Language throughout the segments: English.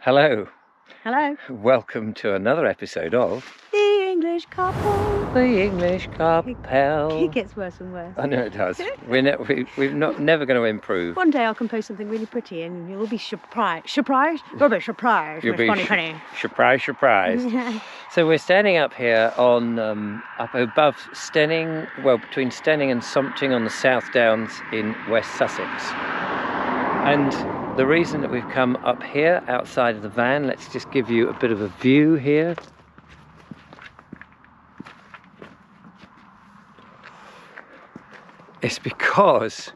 Hello. Hello. Welcome to another episode of The English Couple. The English Couple. It gets worse and worse. I know it does. We're never going to improve. One day I'll compose something really pretty and you'll be surprised. Surprised? You'll be surprised. You'll be funny. surprised. So we're standing up here on up above Stenning, well, between Stenning and Sompting on the South Downs in West Sussex. And the reason that we've come up here outside of the van, let's just give you a bit of a view here. It's because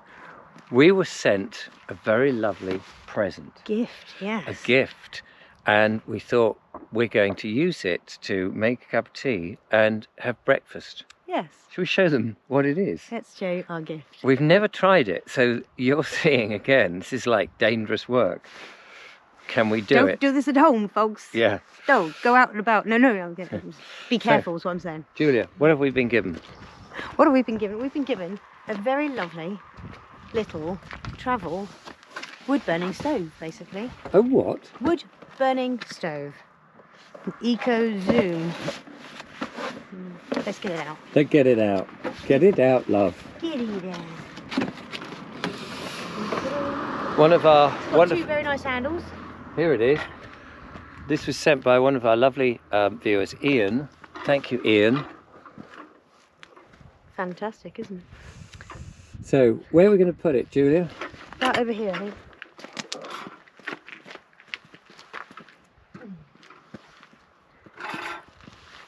we were sent a very lovely present. Gift, yes. A gift. And we thought we're going to use it to make a cup of tea and have breakfast. Yes. Shall we show them what it is? Let's show our gift. We've never tried it, so you're seeing again, this is like dangerous work. Can we do it? Don't do this at home, folks. Yeah. Don't go out and about. No, I'm getting. Be careful, is what I'm saying. Julia, what have we been given? What have we been given? We've been given a very lovely little travel wood-burning stove, basically. A what? Wood-burning stove. An Eco Zoom. Let's get it out. Let's get it out. Get it out, love. Get it out. One of our... Two very nice handles. Here it is. This was sent by one of our lovely viewers, Ian. Thank you, Ian. Fantastic, isn't it? So, where are we going to put it, Julia? Right over here, I think.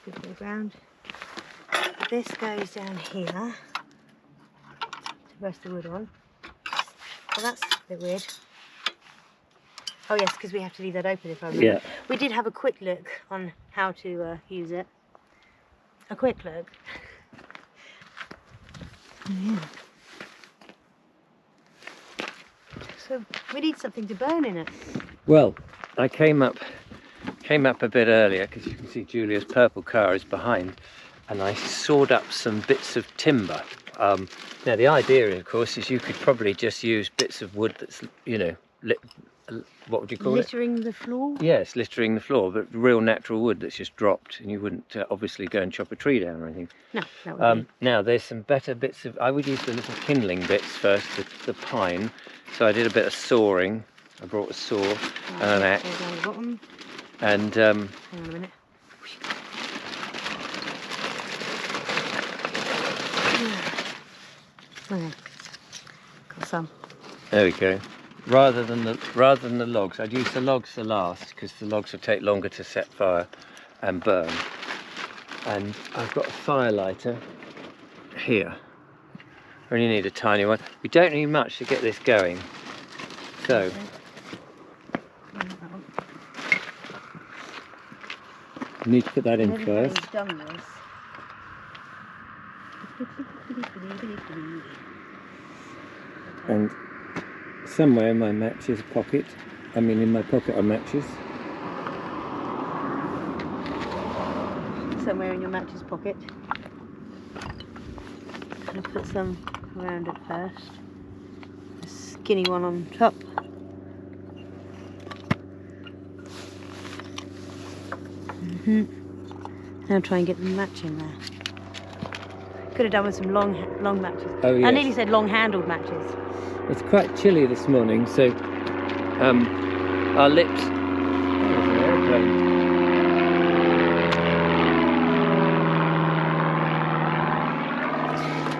Good way round. This goes down here to rest the wood on. Well, that's a bit weird. Oh yes, because we have to leave that open if I remember. Yeah. We did have a quick look on how to use it. A quick look. Oh, yeah. So we need something to burn in it. Well, I came up a bit earlier because you can see Julia's purple car is behind, and I sawed up some bits of timber. Now the idea, of course, is you could probably just use bits of wood that's, you know, what would you call Littering the floor? Yes, littering the floor, but real natural wood that's just dropped, and you wouldn't obviously go and chop a tree down or anything. No, that would be. Now there's some better bits of, I would use the little kindling bits first, the pine. So I did a bit of sawing. I brought a saw and an axe. Down the bottom. And hang on a minute. Okay. Got some. there we go. Rather than the logs, I'd use the logs for last because the logs will take longer to set fire and burn. And I've got a fire lighter here. I only need a tiny one. We don't need much to get this going. So you need to put that in first. Everybody's done this. And somewhere in my matches pocket, in my pocket are matches. Somewhere in your matches pocket. Gonna put some around it first. A skinny one on top. Now try and get the match in there. Could have done with some long matches. Oh, yes. I nearly said long-handled matches. It's quite chilly this morning, so our lips. There's an airplane.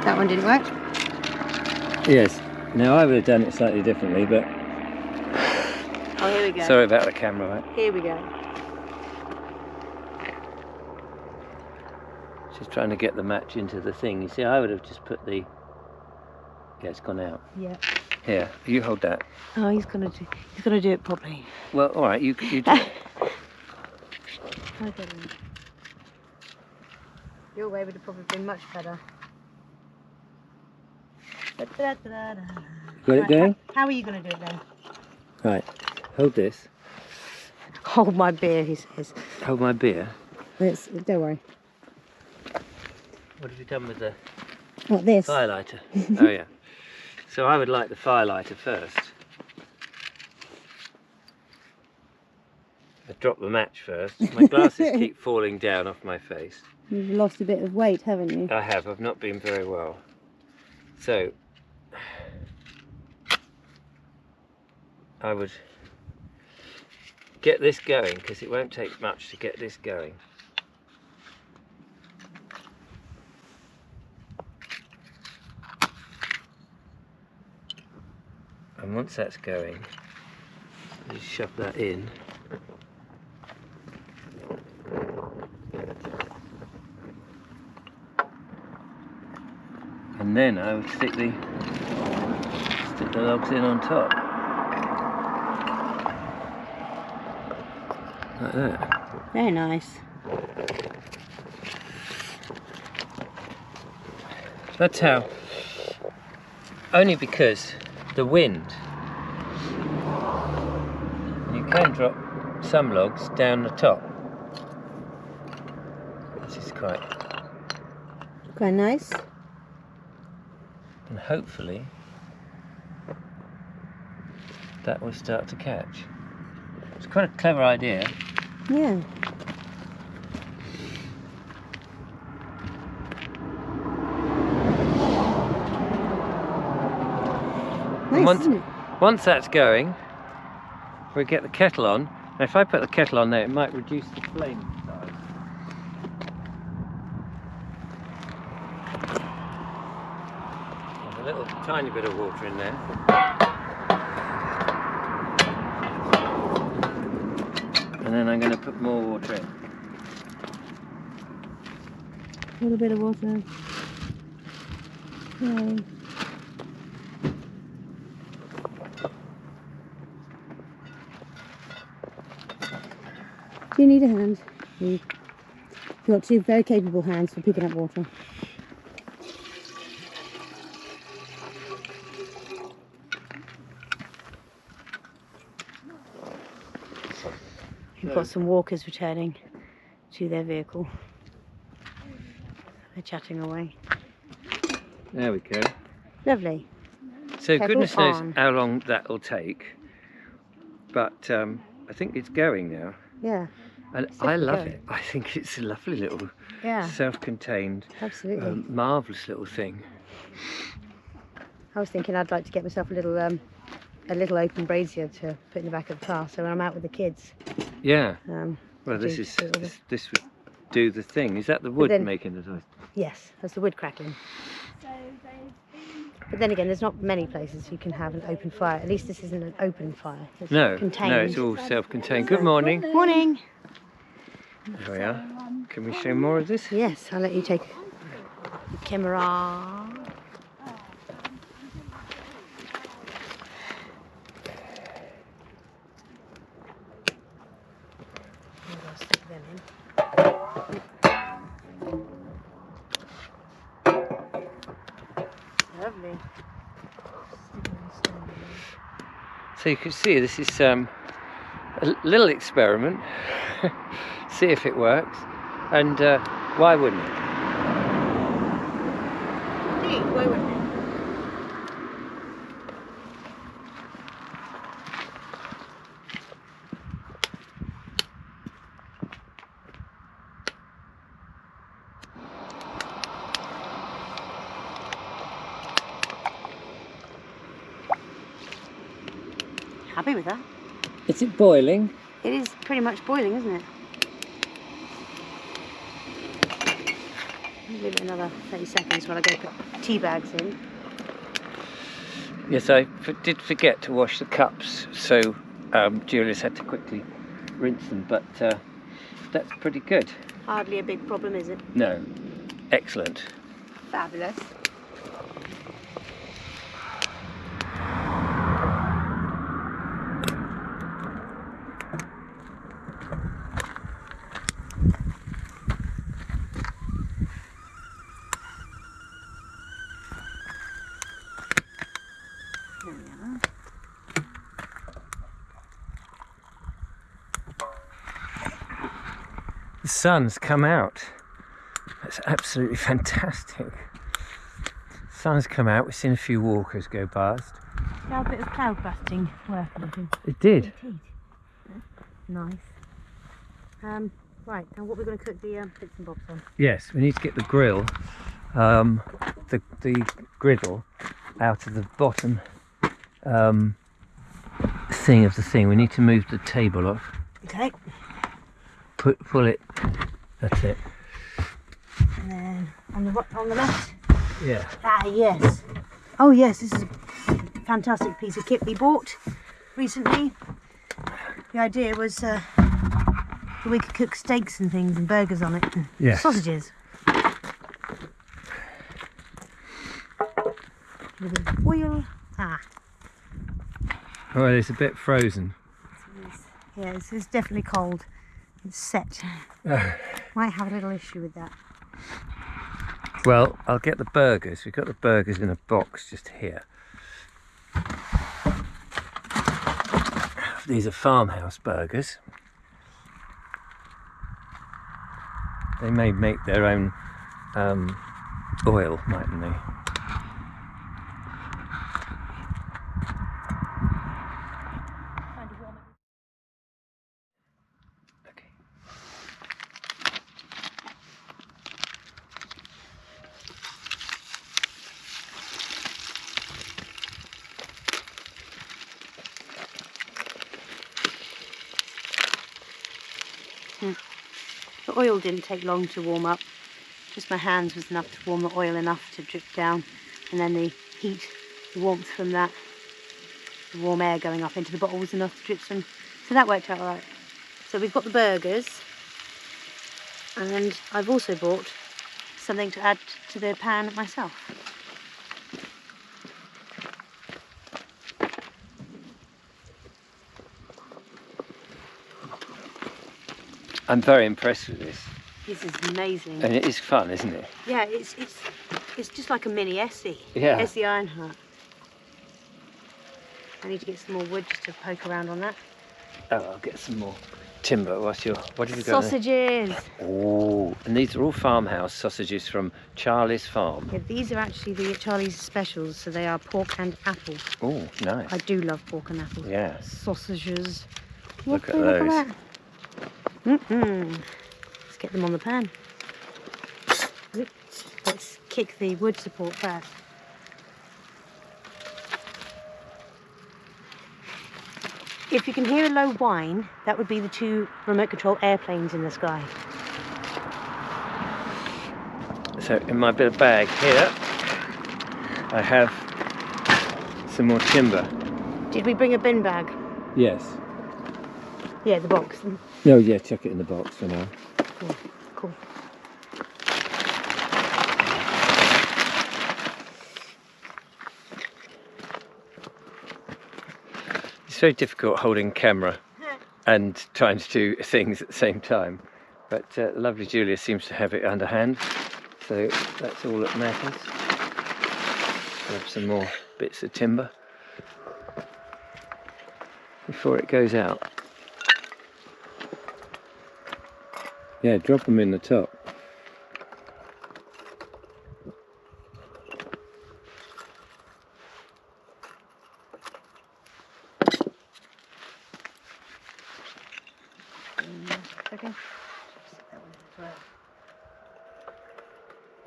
That one didn't work. Yes. Now I would have done it slightly differently, but Oh, here we go. sorry about the camera, right? Here we go. Just trying to get the match into the thing. You see, I would have just put the. Yeah, it's gone out. Yeah. Here, you hold that. Oh, he's gonna do it properly. Well, all right, you do it. Okay. Your way would have probably been much better. Got it going? How are you going to do it then? Right, hold this. Hold my beer, he says. Hold my beer. Don't worry. What have you done with the What, this? firelighter? Oh yeah. So I would light the firelighter first. I dropped the match first. My glasses keep falling down off my face. You've lost a bit of weight, haven't you? I have. I've not been very well. So I would get this going, because it won't take much to get this going. And once that's going, just shove that in. And then I would stick the logs in on top. Like that. Very nice. That's how. Only because the wind. You can drop some logs down the top. This is quite nice. And hopefully that will start to catch. It's quite a clever idea. Yeah. Nice, isn't it? Once that's going, we get the kettle on. Now if I put the kettle on there, it might reduce the flame size. There's a little tiny bit of water in there. And then I'm going to put more water in. A little bit of water. Yay. Do you need a hand? You've got two very capable hands for picking up water. We've got some walkers returning to their vehicle. They're chatting away. There we go. Lovely. So Kettle goodness knows on. how long that will take. But I think it's going now. Yeah. And It's I definitely love going. it. I think it's a lovely little, Yeah. self-contained, Absolutely. marvellous little thing. I was thinking I'd like to get myself a little open brazier to put in the back of the car, so when I'm out with the kids. Yeah. Um, Well, do this sort of- this would do the thing. Is that the wood then- making the noise? Yes, that's the wood crackling. But then again, there's not many places you can have an open fire. At least this isn't an open fire. It's No, contained. no, it's all self-contained. Good morning. Morning. There we are. Can we show more of this? Yes, I'll let you take the camera. I'll stick them in. Lovely. So you can see this is a little experiment. See if it works. And why wouldn't it? Indeed, why wouldn't it? Happy with that? Is it boiling? It is pretty much boiling, isn't it? Leave it another 30 seconds while I go put tea bags in. Yes, I did forget to wash the cups, so Julius had to quickly rinse them, but that's pretty good. Hardly a big problem, is it? No, excellent. Fabulous. There we are. The sun's come out. That's absolutely fantastic. Sun's come out. We've seen a few walkers go past. Now a bit of cloud busting working. It did. Nice. Right, now what we're going to cook the bits and bobs on. Yes, we need to get the grill, the griddle out of the bottom thing of the thing. We need to move the table off. Okay. Pull it. That's it. And then on the left. Yeah. Ah, yes. Oh yes, this is a fantastic piece of kit we bought recently. The idea was that we could cook steaks and things and burgers on it. And Yes. sausages. With a bit of oil. Ah. Oh, it's a bit frozen. Yeah, it's definitely cold. It's set. Might have a little issue with that. Well, I'll get the burgers. We've got the burgers in a box just here. These are farmhouse burgers. They may make their own oil, mightn't they? Okay. The oil didn't take long to warm up. Just my hands was enough to warm the oil enough to drip down, and then the heat, the warmth from that, the warm air going up into the bottle was enough to drip some. So that worked out all right. So we've got the burgers, and I've also bought something to add to the pan myself. I'm very impressed with this. This is amazing. And it is fun, isn't it? Yeah, it's just like a mini Essie. Yeah. Essie Ironheart. I need to get some more wood just to poke around on that. Oh, I'll get some more timber. What have you got? Sausages. Oh, and these are all farmhouse sausages from Charlie's farm. Yeah, these are actually the Charlie's specials, so they are pork and apple. Oh, nice. I do love pork and apple. Yeah. Sausages. Look at those. that. Let's get them on the pan. Let's kick the wood support first. If you can hear a low whine, that would be the 2 remote control airplanes in the sky. So in my bit of bag here, I have some more timber. Did we bring a bin bag? Yes. Yeah, the box. Oh yeah, chuck it in the box for now. Cool. Cool. It's very difficult holding camera and trying to do things at the same time. But lovely Julia seems to have it underhand, so that's all that matters. Grab some more bits of timber before it goes out. Yeah, drop them in the top.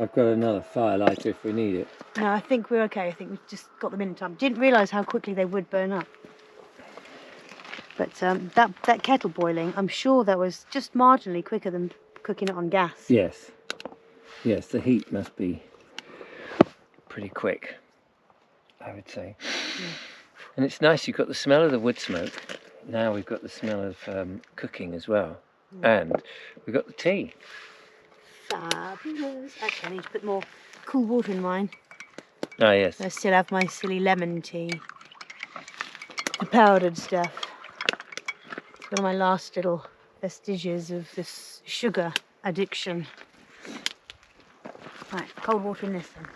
I've got another fire lighter if we need it. No, I think we're okay. I think we've just got them in time. Didn't realise how quickly they would burn up. But that kettle boiling, I'm sure that was just marginally quicker than cooking it on gas. Yes. Yes, the heat must be pretty quick, I would say. Yeah. And it's nice, you've got the smell of the wood smoke. Now we've got the smell of cooking as well. And we've got the tea. Fabulous. Actually, I need to put more cool water in mine. Ah, yes. I still have my silly lemon tea. The powdered stuff. It's one of my last little vestiges of this sugar addiction. Right, cold water in this then.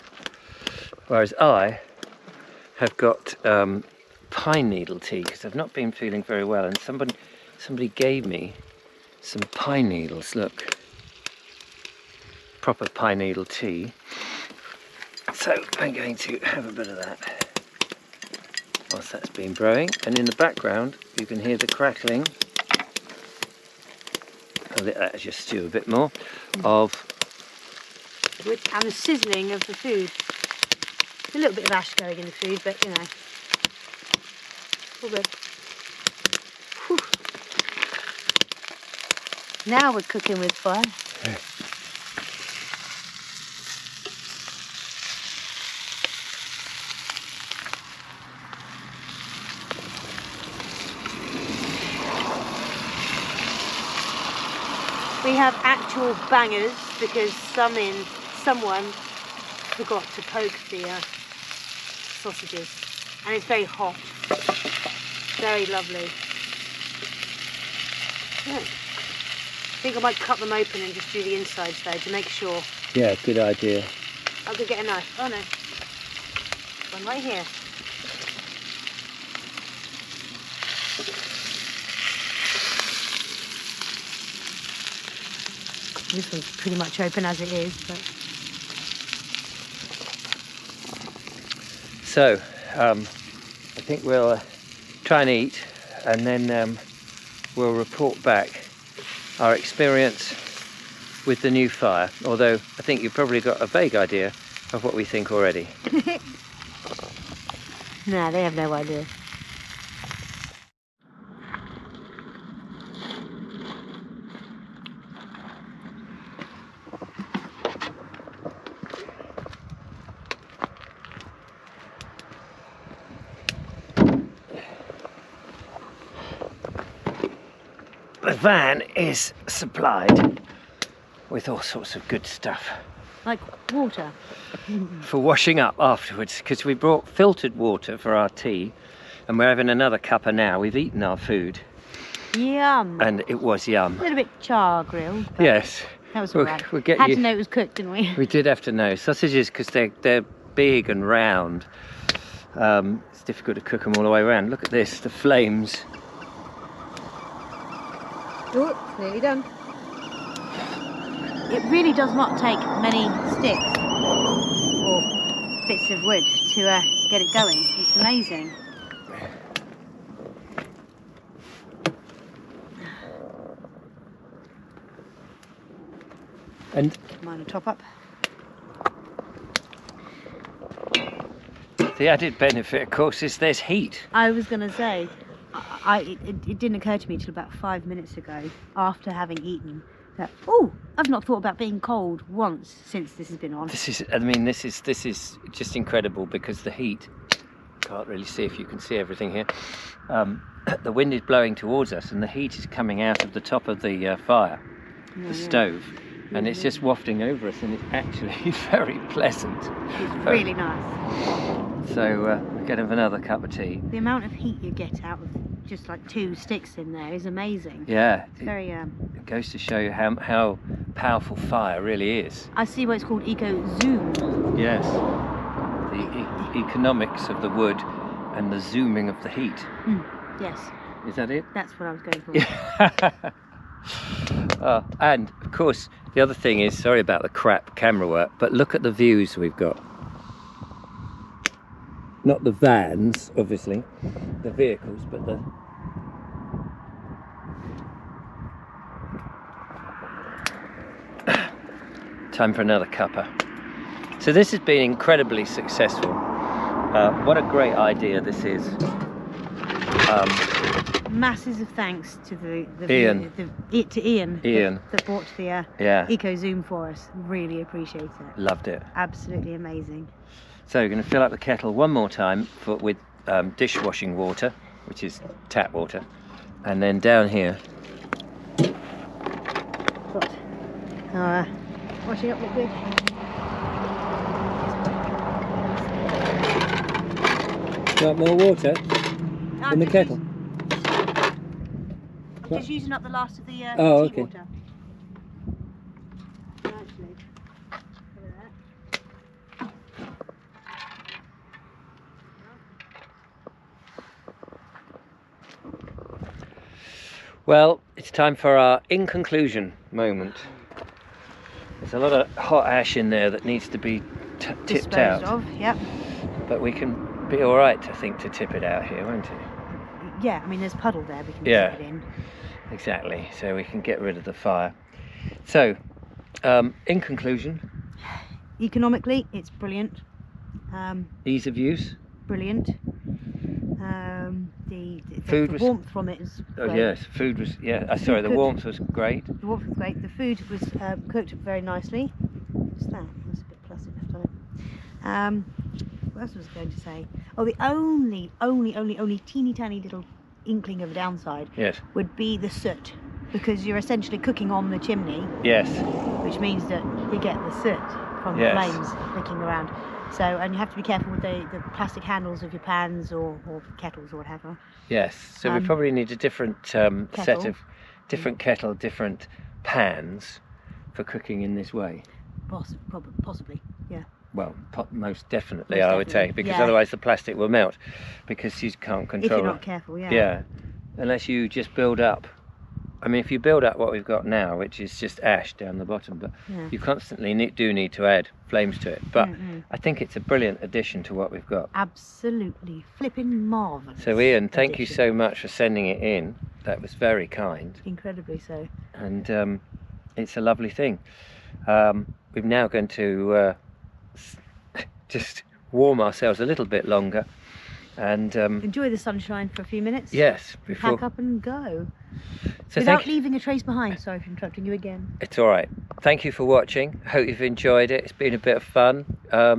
Whereas I have got pine needle tea because I've not been feeling very well, and somebody gave me some pine needles. Look, proper pine needle tea. So I'm going to have a bit of that whilst that's been brewing, and in the background you can hear the crackling I'll let that just stew a bit more, of... And the sizzling of the food. A little bit of ash going in the food, but you know, all good. Whew. Now we're cooking with fire. We have actual bangers because someone forgot to poke the sausages, and it's very hot, very lovely. Yeah. I think I might cut them open and just do the insides though to make sure. Yeah, good idea. I'll go get a knife. Oh no, one right here. This one's pretty much open as it is, but... So, I think we'll try and eat, and then we'll report back our experience with the new fire, although I think you've probably got a vague idea of what we think already. Nah, they have no idea. The van is supplied with all sorts of good stuff. Like water. For washing up afterwards, because we brought filtered water for our tea, and we're having another cuppa now. We've eaten our food. Yum. And it was yum. A little bit char grilled. Yes. That was alright. We'll get Had you... to know it was cooked, didn't we? We did have to know. Sausages, because they're big and round. It's difficult to cook them all the way around. Look at this, the flames. Oh, it's nearly done. It really does not take many sticks or bits of wood to get it going. It's amazing. And Mine will top up. the added benefit, of course, is there's heat. I was going to say, it didn't occur to me till about 5 minutes ago, after having eaten, that, oh, I've not thought about being cold once since this has been on. This is just incredible, because the heat, can't really see if you can see everything here. The wind is blowing towards us, and the heat is coming out of the top of the fire, the stove, and it's just wafting over us, and it's actually very pleasant. It's really nice. So we're going to have another cup of tea. The amount of heat you get out of just like 2 sticks in there is amazing. Yeah. It's very It goes to show you how powerful fire really is. I see why it's called Eco Zoom. Yes. The economics of the wood and the zooming of the heat. Yes. Is that it? That's what I was going for. And of course, the other thing is, sorry about the crap camera work, but look at the views we've got. Not the vans, obviously, the vehicles, but the... Time for another cuppa. So this has been incredibly successful. What a great idea this is. Masses of thanks to Ian. Ian that bought the Eco Zoom for us. Really appreciate it. Loved it. Absolutely amazing. So we're going to fill up the kettle one more time with dishwashing water, which is tap water, and then down here. Got our washing up liquid. Got more water in the kettle. I'm just using up the last of the tea okay. water. Actually, look at that. Well, it's time for our in conclusion moment. There's a lot of hot ash in there that needs to be tipped Disposed out. of, yep. But we can be all right, I think, to tip it out here, won't it? Yeah, I mean, there's puddle there, we can Yeah. tip it in. Exactly, so we can get rid of the fire. So, in conclusion, Economically, it's brilliant. ease of use. Brilliant. Food The was- warmth from it is Oh great. yes, food was, yeah, sorry, the cooked- warmth was great. The warmth was great. The food was cooked very nicely. What's that? There's a bit of plastic left on it. What else was I going to say? Oh, the only teeny tiny little inkling of a downside Yes, would be the soot, because you're essentially cooking on the chimney, yes, which means that you get the soot from Yes. the flames licking around. So, and you have to be careful with the plastic handles of your pans or kettles or whatever. yes. So we probably need a different set kettle. of, different kettle, different pans for cooking in this way. Possibly, yeah. Well, most definitely, Most I would say, definitely, because yeah. otherwise the plastic will melt, because you can't If control you're it. not careful, yeah. Yeah, unless you just build up. I mean, if you build up what we've got now, which is just ash down the bottom, but Yeah. you constantly do need to add flames to it. But Mm-mm. I think it's a brilliant addition to what we've got. Absolutely flipping marvellous. So Ian, thank you addition. so much for sending it in. That was very kind, Incredibly so. and it's a lovely thing. We're now going to just warm ourselves a little bit longer, and Enjoy the sunshine for a few minutes. yes, Pack before. up and go. So Without thank you. leaving a trace behind. Sorry for interrupting you again. It's all right. Thank you for watching. Hope you've enjoyed it. It's been a bit of fun.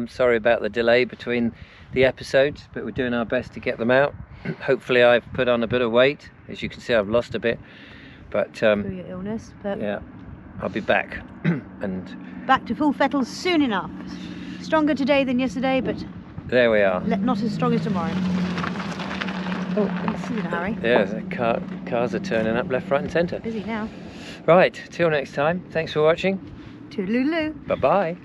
Sorry about the delay between the episodes, but we're doing our best to get them out. Hopefully I've put on a bit of weight. As you can see, I've lost a bit, but Through your illness. But yeah, I'll be back. And back to full fettle soon enough. Stronger today than yesterday, but there we are. not as strong as tomorrow. Oh, This is in a hurry. yeah, the cars are turning up left, right and centre. Busy now. Right, till next time. Thanks for watching. Toodaloo. Bye-bye.